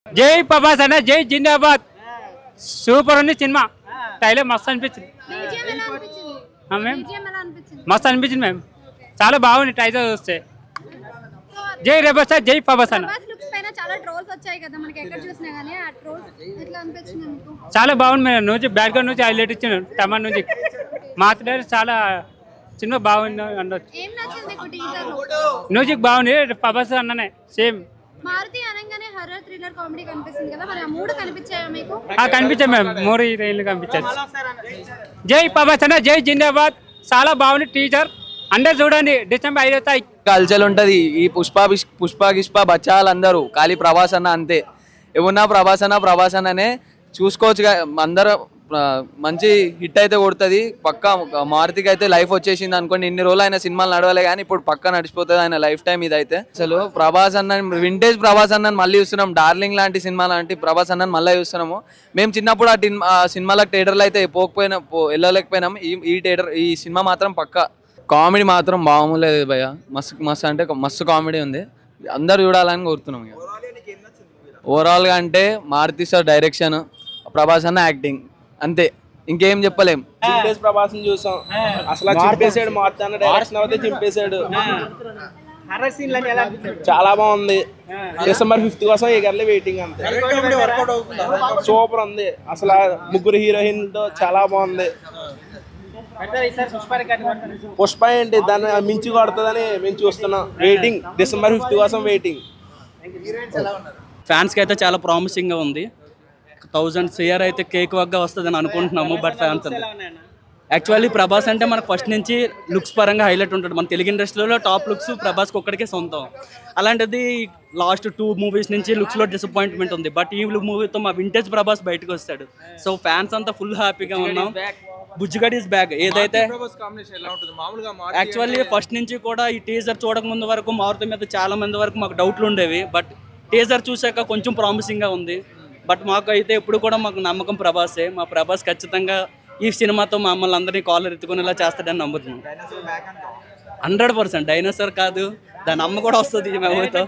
జై ప్రభాస్ అన్న జై జిందాబాద్ సూపర్ ఉంది సినిమా ట్రైలర్ మస్తు అనిపించింది మస్తు అనిపించింది మేము చాలా బాగుంది ట్రైలర్ చూస్తే జై ప్రభాస్ జై ప్రభాస్ అన్న చాలా బాగుంది మేడం నుంచి బ్యాక్గ్రౌండ్ నుంచి హైలైట్ ఇచ్చాను టమాటో నుంచి మాట్లాడి చాలా సినిమా బాగుంది అనొచ్చు మ్యూజిక్ బాగుంది ప్రభాస్ అన్ననే సేమ్ కనిపించాయి మేము మూడు హీరోయిన్లు కనిపించారు జై ప్రభాస్ అన్న జై జిందాబాద్ చాలా బాగుంది టీజర్ అందరు చూడండి డిసెంబర్ 5వ తారీఖు కల్చర్ ఉంటది ఈ పుష్ప బచ్చాలందరూ ఖాళీ ప్రభాస్ అన్న అంతే ఏమన్నా ప్రభాస్ అన్ననే చూసుకోవచ్చు అందరూ మంచి హిట్ అయితే కొడుతుంది పక్క మారుతికి అయితే లైఫ్ వచ్చేసింది అనుకోండి ఇన్ని రోజులు ఆయన సినిమాలు నడవలే కానీ ఇప్పుడు పక్క నడిచిపోతుంది ఆయన లైఫ్ టైం ఇదైతే అసలు ప్రభాస్ అన్న వింటేజ్ ప్రభాస్ అన్నని మళ్ళీ చూస్తున్నాం డార్లింగ్ లాంటి సినిమా లాంటి ప్రభాస్ అన్నని మళ్ళీ చూస్తున్నాము మేము చిన్నప్పుడు ఆ సినిమాలకు థియేటర్లు అయితే వెళ్ళలేకపోయినాం ఈ సినిమా మాత్రం పక్క కామెడీ మాత్రం బాగులేదు భయ్య మస్తు అంటే మస్తు కామెడీ ఉంది అందరు చూడాలని కోరుతున్నాం ఓవరాల్గా అంటే మారుతి సార్ డైరెక్షన్ ప్రభాస్ అన్న యాక్టింగ్ అంతే ఇంకేం చెప్పలేం ప్రభాస్ చూసాం అసలు చింపేశాడు మారుతి డైరెక్షన్ అయితే చింపేశాడు చాలా బాగుంది డిసెంబర్ 5th కోసం ఈగర్లీ వెయిటింగ్ అంతే సూపర్ ఉంది అసలు ముగ్గురు హీరోయిన్లతో చాలా బాగుంది పుష్ప ఏంటి దాన్ని మించి కొడుతుందని మేము చూస్తున్నాం వెయిటింగ్ డిసెంబర్ 5th కోసం వెయిటింగ్ ఫ్యాన్స్ కి అయితే చాలా ప్రామిసింగ్ గా ఉంది 1000 CR అయితే కేక్ వర్క్గా వస్తుందని అనుకుంటున్నాము బట్ ఫ్యాన్స్ అంతే యాక్చువల్లీ ప్రభాస్ అంటే మనకు ఫస్ట్ నుంచి లుక్స్ పరంగా హైలైట్ ఉంటాడు మన తెలుగు ఇండస్ట్రీలో టాప్ లుక్స్ ప్రభాస్కి ఒక్కడికే సొంతం అలాంటిది లాస్ట్ 2 మూవీస్ నుంచి లుక్స్లో డిసప్పాయింట్మెంట్ ఉంది బట్ ఈ మూవీతో మా వింటేజ్ ప్రభాస్ బయటకు వస్తాడు సో ఫ్యాన్స్ అంతా ఫుల్ హ్యాపీగా ఉన్నాం బుజ్జిగాడ్ ఈస్ బ్యాక్ ఏదైతే యాక్చువల్లీ ఫస్ట్ నుంచి కూడా ఈ టీజర్ చూడక ముందు వరకు మారుతి మీద చాలా మంది వరకు మాకు డౌట్లు ఉండేవి బట్ టీజర్ చూసాక కొంచెం ప్రామిసింగ్గా ఉంది బట్ మాకు అయితే ఎప్పుడు కూడా మాకు నమ్మకం ప్రభాసే మా ప్రభాస్ ఖచ్చితంగా ఈ సినిమాతో మమ్మల్ని అందరినీ కాలర్ ఎత్తుకునేలా చేస్తాడని నమ్ముతున్నాం 100% డైనోసార్ కాదు దాని అమ్మ కూడా వస్తుంది మేమతో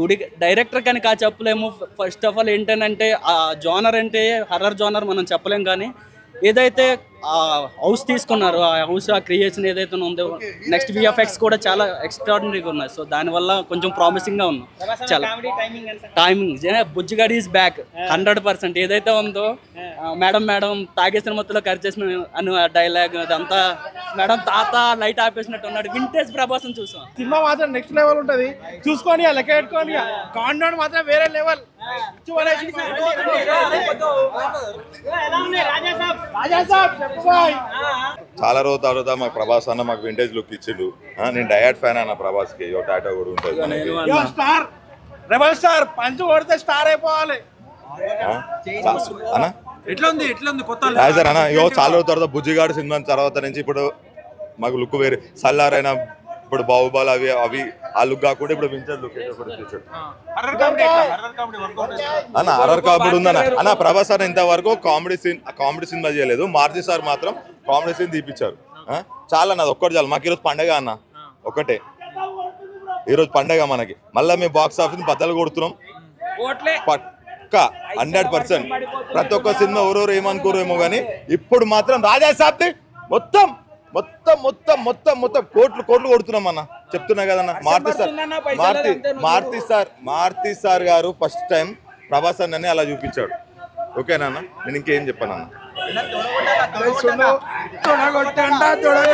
గుడి డైరెక్టర్ కానీ చెప్పలేము ఫస్ట్ ఆఫ్ ఆల్ ఏంటంటే ఆ జోనర్ అంటే హర్రర్ జోనర్ మనం చెప్పలేం కానీ ఏదైతే హౌస్ తీసుకున్నారో ఆ హౌస్ ఆ క్రియేషన్ ఏదైతే ఉందో నెక్స్ట్ VFX కూడా చాలా ఎక్స్ట్రాడినరీగా ఉన్నాయి సో దానివల్ల కొంచెం ప్రామిసింగ్గా ఉన్నాం చాలా టైమింగ్ బుజ్జిగాడ్ ఈజ్ బ్యాక్ 100% ఏదైతే ఉందో మేడం తాగేసిన మొత్తంలో ఖర్చు చేసిన అను డైలాగ్ అదంతా మేడం తాత లైట్ ఆపేసినట్టు ఉన్నాడు వింటేజ్ ప్రభాసం చూసాం సినిమా మాత్రం నెక్స్ట్ లెవెల్ ఉంటుంది చూసుకొని లెక్క పెట్టుకొని కాండౌన్ మాత్రం వేరే లెవెల్ చాలా రోజు తర్వాత మాకు ప్రభాస్ అన్న మాకు వింటేజ్ లుక్ ఇచ్చిండు నేను డయాడ్ ఫ్యాన్ అన్న ప్రభాస్ కి టాటా కూడా ఉంటుంది స్టార్ రెబల్ స్టార్ పంచు కొడితే స్టార్ అయిపోవాలి అన్న అన్న చాలా రోజు తర్వాత బుజ్జిగాడు సినిమా తర్వాత నుంచి ఇప్పుడు మాకు లుక్ వేరే సల్లారైనా ఇప్పుడు బాహుబలి అవి ఆ లుక్ కాకుండా ఇప్పుడు వింటేజ్ లుక్ అన్న హర్రర్ కామెడీ ఉందన్న అన్న ప్రభాస్ సార్ ఇంతవరకు కామెడీ సినిమా చేయలేదు మారుతి సార్ మాత్రం కామెడీ సీన్ తీపిచ్చారు చాలా అన్నది ఒక్కటి చాలు మాకు ఈరోజు పండగ అన్న ఒకటే ఈరోజు పండగ మనకి మళ్ళీ మేము బాక్స్ ఆఫీస్ బద్దలు కొడుతున్నాం పక్కా 100% ప్రతి ఒక్క సినిమా ఎవరెవరు ఏమనుకోరు ఏమో కానీ ఇప్పుడు మాత్రం రాజా సాబ్ది మొత్తం కోట్లు కొడుతున్నాం అన్న చెప్తున్నా కదన్న మారుతి సార్ గారు ఫస్ట్ టైం ప్రభాస్ అన్నని అలా చూపించాడు ఓకేనా అన్న నేను ఇంకేం చెప్పాను అన్న